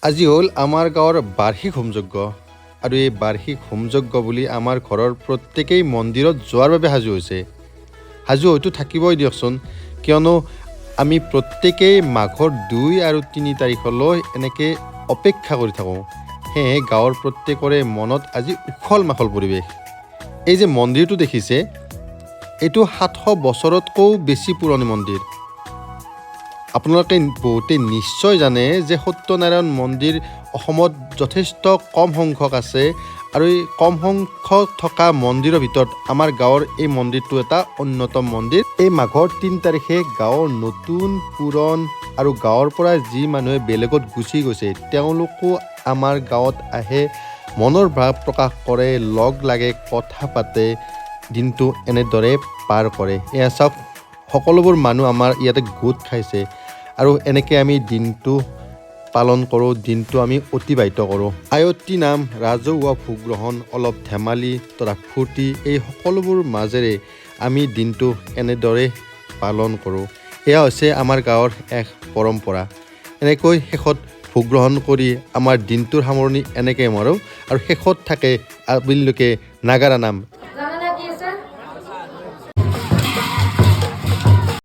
আজি হ'ল আমাৰ গাঁৱৰ বাৰ্ষিক হোমযজ্ঞ আৰু এই বাৰ্ষিক হোমযজ্ঞ বুলি আমাৰ ঘৰৰ প্ৰত্যেকেই মন্দিৰত যোৱাৰ বাবে সাজু হৈছে। সাজু হয়তো থাকিবই দিয়কচোন, কিয়নো আমি প্ৰত্যেকেই মাঘৰ 2 আৰু 3 তাৰিখলৈ এনেকৈ অপেক্ষা কৰি থাকোঁ। সেয়েহে গাঁৱৰ প্ৰত্যেকৰে মনত আজি উখল মাখল পৰিৱেশ। এই যে মন্দিৰটো দেখিছে, এইটো 700 বছৰতকৈও বেছি পুৰণি মন্দিৰ। আপোনালোকে বহুতে নিশ্চয় জানে যে সত্যনাৰায়ণ মন্দিৰ অসমত যথেষ্ট কম সংখ্যক আছে আৰু এই কম সংখ্যক থকা মন্দিৰৰ ভিতৰত আমাৰ গাঁৱৰ এই মন্দিৰটো এটা অন্যতম মন্দিৰ। এই মাঘৰ 3 তাৰিখে গাঁৱৰ নতুন পুৰণ আৰু গাঁৱৰ পৰা যি মানুহে বেলেগত গুচি গৈছে তেওঁলোকো আমাৰ গাঁৱত আহে, মনৰ ভাৱ প্ৰকাশ কৰে, লগ লাগে, কথা পাতে, দিনটো এনেদৰে পাৰ কৰে। এয়া চাওক, সকলোবোৰ মানুহ আমাৰ ইয়াতে গোট খাইছে আৰু এনেকৈ আমি দিনটো পালন কৰোঁ, দিনটো আমি অতিবাহিত কৰোঁ। আয়তী নাম, ৰাজহুৱা ভোগ গ্ৰহণ, অলপ ধেমালি তথা ফূৰ্তি, এই সকলোবোৰ মাজেৰে আমি দিনটো এনেদৰে পালন কৰোঁ। এয়া হৈছে আমাৰ গাঁৱৰ এক পৰম্পৰা। এনেকৈ শেষত ভোগ গ্ৰহণ কৰি আমাৰ দিনটোৰ সামৰণি এনেকৈ মাৰোঁ আৰু শেষত থাকে আবেলিলৈকে নাগাৰা নাম।